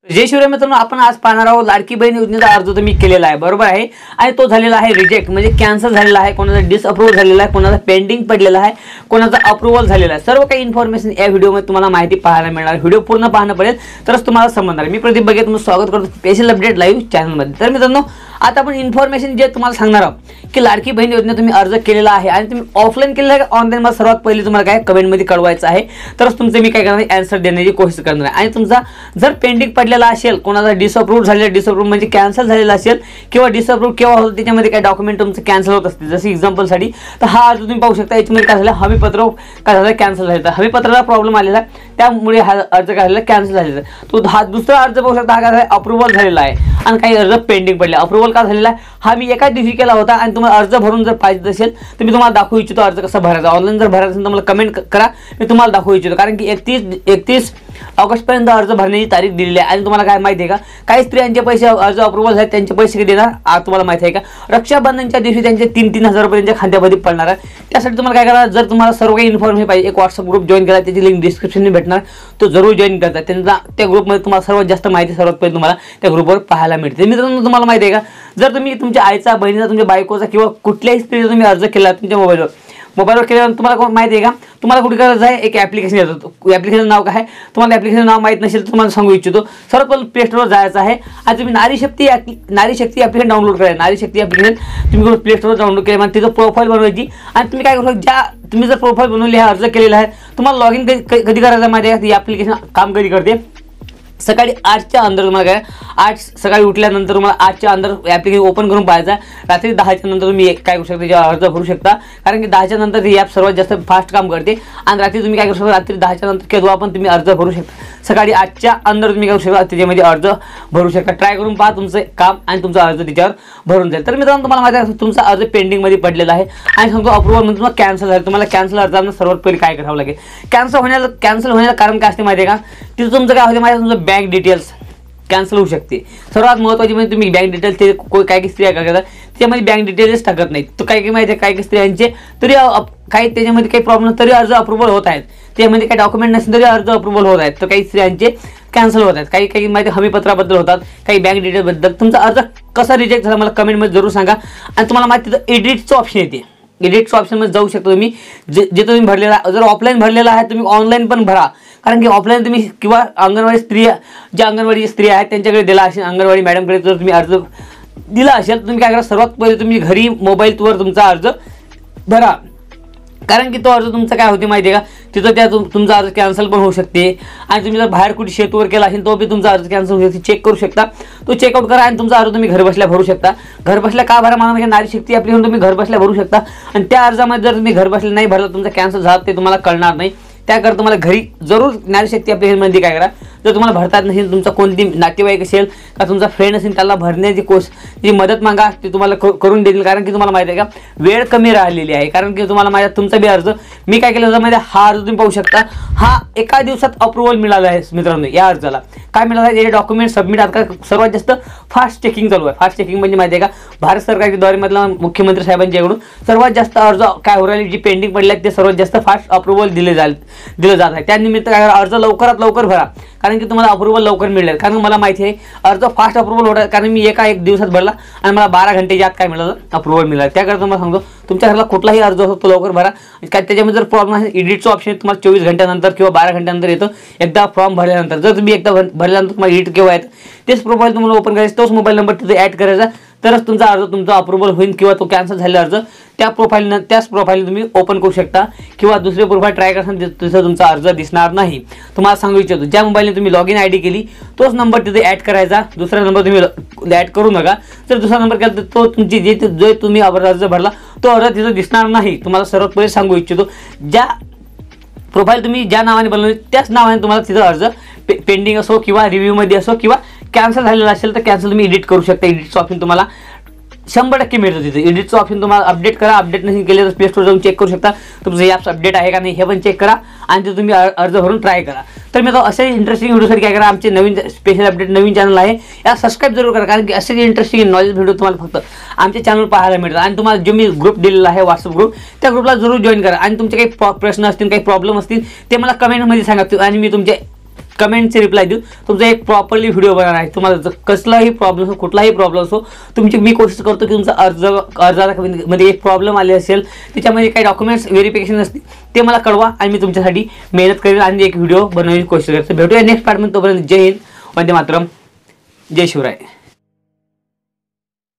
जय शिवराय मित्रांनो, आपण आज पाहणार आहोत लाडकी बहीण योजनेचा अर्ज तुम्ही केलेला आहे, बरोबर आहे, आणि तो झालेला आहे रिजेक्ट म्हणजे कॅन्सल झालेला आहे, कोणाचा डिसअप्रूव्ह झालेला आहे, कोणाचा पेंडिंग पडलेला आहे, कोणाचा अप्रूव्हल झालेला आहे। सर्व काही इन्फॉर्मेशन या व्हिडिओमध्ये तुम्हाला माहिती पाहायला मिळणार। व्हिडिओ पूर्ण पाहणं पडेल तरच तुम्हाला समजणार। मी प्रदीप बघे तुमचं स्वागत करतो स्पेशल अपडेट लाईव्ह चॅनलमध्ये। तर मित्रांनो, आता आपण इन्फॉर्मेशन जे तुम्हाला सांगणार आहोत की लाडकी बहीण योजनेत तुम्ही अर्ज केलेला आहे आणि तुम्ही ऑफलाईन केलेला आहे ऑनलाईन, मला सर्वात पहिले तुम्हाला काय कमेंटमध्ये कळवायचं आहे, तरच तुमचे मी काय करणार आन्सर देण्याची कोशिश करणार आहे। आणि तुमचा जर पेंडिंग पडलेला असेल, कोणाचा डिसअप्रूव्ह झालेला, डिसअप्रूव्ह म्हणजे कॅन्सल झालेला असेल किंवा डिसअप्रूव्ह केव्हा होतं त्याच्यामध्ये काय डॉक्युमेंट तुमचं कॅन्सल होत असते, जसं एक्झाम्पलसाठी तर हा अर्ज तुम्ही पाहू शकता। याच्यामध्ये काय झालं, हमीपत्र काय झालं कॅन्सल झालं, हमीपत्राला प्रॉब्लेम आलेला त्यामुळे हा अर्ज काय झालेला कॅन्सल झालेला। तो हा दुसरा अर्ज पाहू शकता, हा काय झाला अप्रूव्हल झालेला आहे आणि काही अर्ज पेंडिंग पडले। अप्रूव्हल का झालेला आहे, हा मी एकाच दिवशी केला होता आणि तुम्हाला अर्ज भरून जर पाहिजे असेल तर मी तुम्हाला दाखवू इच्छितो अर्ज कसा भरायचा। ऑनलाईन जर भरायचा असेल तर मला कमेंट करा, मी तुम्हाला दाखवू इच्छितो, कारण की 31 ऑगस्टपर्यंत अर्ज भरण्याची तारीख दिलेली आहे। आणि तुम्हाला काय माहिती आहे का, काही स्त्रियांचे पैसे अर्ज अप्रूव्हल झाले त्यांचे पैसे किती देणार तुम्हाला माहिती आहे का, रक्षाबंधनच्या दिवशी त्यांचे 3,000 रुपये त्यांच्या खात्यामध्ये पडणार आहे। त्यासाठी तुम्हाला काय करा, जर तुम्हाला सर्व काही इन्फॉर्मेशन पाहिजे, एक व्हॉट्सअप ग्रुप जॉईन करा, त्याची लिंक डिस्क्रिप्शनमध्ये भेटणार, तो जरूर जॉईन करता। त्यांचा त्या ग्रुपमध्ये तुम्हाला सर्वात जास्त माहिती सर्वात पहिले तुम्हाला त्या ग्रुपवर पाहायला मिळते। मित्रांनो, तुम्हाला माहिती आहे का, जर तुम्ही तुमच्या आईचा, बहिणीचा, तुमच्या बायकोचा किंवा कुठल्याही स्त्रीचा तुम्ही अर्ज केला तुमच्या मोबाईलवर केल्यानंतर तुम्हाला माहिती आहे का, तुम्हाला कुठे करायचं आहे, एक ॲप्लिकेशन येतं, ॲप्लिकेशनचं नाव काय आहे, तुम्हाला ॲप्लिकेशनचं नाव माहीत नसेल तर तुम्हाला सांगू इच्छितो। सर्वात पहिले प्ले स्टोरवर जायचं आहे आणि तुम्ही नारी शक्ती ॲप्लिकेशन डाउनलोड करायचं। नारी शक्ती ॲप्लिकेशन तुम्ही प्ले स्टोरवर डाउनलोड केलं, मग तिथं प्रोफाईल बनवायची आणि तुम्ही काय करू शकता, तुम्ही जर प्रोफाईल बनवली आहे, अर्ज केलेला आहे, तुम्हाला लॉग इन कधी करायचं माहिती आहे का, ती ॲप्लिकेशन काम कधी करते, सकाळी 8च्या अंदर तुम्हाला काय 8 सकाळी उठल्यानंतर तुम्हाला 8च्या अंदर ॲप्लिकेशन ओपन करून पाहायचं आहे। रात्री 10च्या नंतर तुम्ही काय करू शकता, त्याच्यावर अर्ज भरू शकता, कारण की 10च्या नंतर ही ॲप सर्वात जास्त फास्ट काम करते। आणि रात्री तुम्ही काय करू शकता, रात्री 10च्या नंतर केव्हा पण तुम्ही अर्ज भरू शकता, सकाळी 8च्या अंदर तुम्ही काय करू शकता, त्याच्यामध्ये अर्ज भरू शकता। ट्राय करून पहा, तुमचं काम आणि तुमचा अर्ज त्याच्यावर भरून जाईल। तर मित्रांनो, तुम्हाला माहिती आहे तुमचा अर्ज पेंडिंगमध्ये पडलेला आहे आणि सांगतो अप्रूव्हल म्हणजे तुम्हाला कॅन्सल झालं, तुम्हाला कॅन्सल अर्जांना सर्वात पहिले काय करावं लागेल, कॅन्सल होण्याचं कारण काय असते माहिती आहे का, तिथं तुमचं काय होते माहिती आहे, तुमचं बँक डिटेल्स कॅन्सल होऊ शकते। सर्वात महत्त्वाची म्हणजे तुम्ही बँक डिटेल्स ते काही स्त्रिया काय करतात त्यामध्ये बँक डिटेल्स टाकत नाहीत, तर काही माहिती आहे काही स्त्रियांचे तरी काही त्याच्यामध्ये काही प्रॉब्लेम तरी अर्ज अप्रूव्हल होत आहेत, त्यामध्ये काही डॉक्युमेंट नसेल तरी अर्ज अप्रूव्हल होत आहेत, तर काही स्त्रियांचे कॅन्सल होत आहेत, काही माहिती हमीपत्राबद्दल होतात, काही बँक डिटेल्सबद्दल। तुमचा अर्ज कसा रिजेक्ट झाला मला कमेंटमध्ये जरूर सांगा। आणि तुम्हाला माहिती तिथं एडिटचं ऑप्शन येते, एडिटचं ऑप्शनमध्ये जाऊ शकता तुम्ही, जे तुम्ही भरलेला, जर ऑफलाईन भरलेला आहे तुम्ही ऑनलाईन पण भरा, कारण की ऑफलाईन तुम्ही किंवा अंगणवाडी स्त्रिया, ज्या अंगणवाडीची स्त्रिया आहेत त्यांच्याकडे दिला असेल, अंगणवाडी मॅडमकडे जर तुम्ही अर्ज दिला असेल तर तुम्ही काय करा, सर्वात पहिले तुम्ही घरी मोबाईलवर तुमचा अर्ज भरा, कारण की तो अर्ज तुमचा काय होते माहिती आहे का, तिथं तुमचा अर्ज कॅन्सल पण होऊ शकते। आणि तुम्ही जर बाहेर कुठे शेतवर केला असेल तो बी तुमचा अर्ज कॅन्सल होऊ शकते, चेक करू शकता, तो चेकआउट करा आणि तुमचा अर्ज तुम्ही घर बसल्या भरू शकता। घर बसल्या का भरा, मला नारी शक्ती ॲप्लिकेशन तुम्ही घर बसल्या भरू शकता आणि त्या अर्जामध्ये जर तुम्ही घर बसल्या नाही भरला, तुमचा कॅन्सल झाला ते तुम्हाला कळणार नाही। त्याकरता तुम्हाला घरी जरूर नारी शक्ती ॲप्लिकेशनमध्ये काय करा, जर तुम्हाला भरतात नसेल, तुमचा कोणती नातेवाईक असेल का तुमचा फ्रेंड असेल त्याला भरण्याची जी मदत मागा ती तुम्हाला करून देतील, कारण की तुम्हाला माहिती आहे का वेळ कमी राहिलेली आहे, कारण की तुम्हाला माझ्या तुमचा बी अर्ज मी काय केलं होतं माहिती आहे, हा अर्ज तुम्ही पाहू शकता, हा एका दिवसात अप्रूव्हल मिळाला आहे मित्रांनो। या अर्जाला काय मिळालं आहे, याचे डॉक्युमेंट सबमिट आता सर्वात जास्त फास्ट चेकिंग चालू आहे। फास्ट चेकिंग म्हणजे माहिती आहे का, भारत सरकारच्या द्वारेमधला मुख्यमंत्री साहेबांच्याकडून सर्वात जास्त अर्ज काय हो राहिले, जी पेंडिंग पडले आहेत ते सर्वात जास्त फास्ट अप्रूव्हल दिलं जात आहे। त्यानिमित्त काय अर्ज लवकरात लवकर भरा, कारण की तुम्हाला अप्रूव्हल लवकर मिळेल, कारण मला माहिती आहे अर्ज फास्ट अप्रूव्हल होतात, कारण मी एक दिवसात भरला आणि मला 12 घंटेच्या आत काय मिळालं अप्रूव्हल मिळालं। त्याकरता मला सांगतो तुमच्या घराला कुठलाही अर्ज असतो तो लवकर भरा, काय त्याच्यामध्ये जर प्रॉब्लेम असेल एडिटचं ऑप्शन तुम्हाला 24 घंट्यानंतर किंवा 12 घंट्यानंतर येतं, एकदा फॉर्म भरल्यानंतर। जर तुम्ही एकदा भरल्यानंतर तुम्हाला एडिट केव्हा येतं, तेच प्रोफाईल तुम्हाला ओपन करायचं, तोच मोबाईल नंबर तिथे ॲड करायचा, तरच तुमचा अर्ज तुमचा अप्रूव्हल होईल किंवा तो कॅन्सल झालेला अर्ज त्याच प्रोफाईल तुम्ही ओपन करू शकता, किंवा दुसरे प्रोफाईल ट्राय करताना तिथं तुमचा अर्ज दिसणार नाही। तुम्हाला सांगू इच्छितो ज्या मोबाईलने तुम्ही लॉग इन ID केली तोच नंबर तिथे ॲड करायचा, दुसरा नंबर तुम्ही ॲड करू नका। जर दुसरा नंबर केला तर तो तुमची जो तुम्ही अर्ज भरला तो अर्ज तिथं दिसणार नाही। तुम्हाला सर्वात पहिले सांगू इच्छितो, ज्या प्रोफाईल तुम्ही ज्या नावाने बनवली त्याच नावाने तुम्हाला तिथं अर्ज पेंडिंग असो किंवा रिव्ह्यूमध्ये असो किंवा कॅन्सल झालेला असेल तर कॅन्सल तुम्ही एडिट करू शकता। एडिटचं ऑप्शन तुम्हाला 100% मिळतं तिथे, एडिटचं ऑप्शन तुम्हाला अपडेट करा, अपडेट नाही केले तर प्ले स्टोर जाऊन चेक करू शकता तुमचं ॲप्स अपडेट आहे का नाही हे पण चेक करा आणि ते तुम्ही अर्ज भरून ट्राय करा। तर मी असे इंटरेस्टिंग व्हिडिओसाठी काय करा, आमचे नवीन स्पेशल अपडेट नवीन चॅनल आहे याला सबस्क्राईब जरूर करा, कारण की असे इंटरेस्टिंग नॉलेज व्हिडिओ तुम्हाला फक्त आमच्या चॅनलवर पाहायला मिळतात। आणि तुम्हाला जो मी ग्रुप दिलेला आहे व्हॉट्सअप ग्रुप, त्या ग्रुपला जरूर जॉईन करा आणि तुमचे काही प्रश्न असतील काही प्रॉब्लेम असतील ते मला कमेंटमध्ये सांगा आणि मी तुमचे कमेंटचे रिप्लाय देऊ, तुमचा एक प्रॉपरली व्हिडिओ बनवणार आहे. तुम्हाला कसलाही प्रॉब्लेम असो, कुठलाही प्रॉब्लेम असो, मी कोशिश करतो की तुमचा अर्जामध्ये एक प्रॉब्लेम आले असेल, त्याच्यामध्ये काही डॉक्युमेंट्स व्हेरिफिकेशन असतील ते मला कळवा आणि मी तुमच्यासाठी मेहनत करेन आणि एक व्हिडिओ बनवण्याची कोशिश करतो. भेटूया नेक्स्ट पार्टमध्ये. तोपर्यंत जय हिंद, वंदे मातरम, जय शिवराय.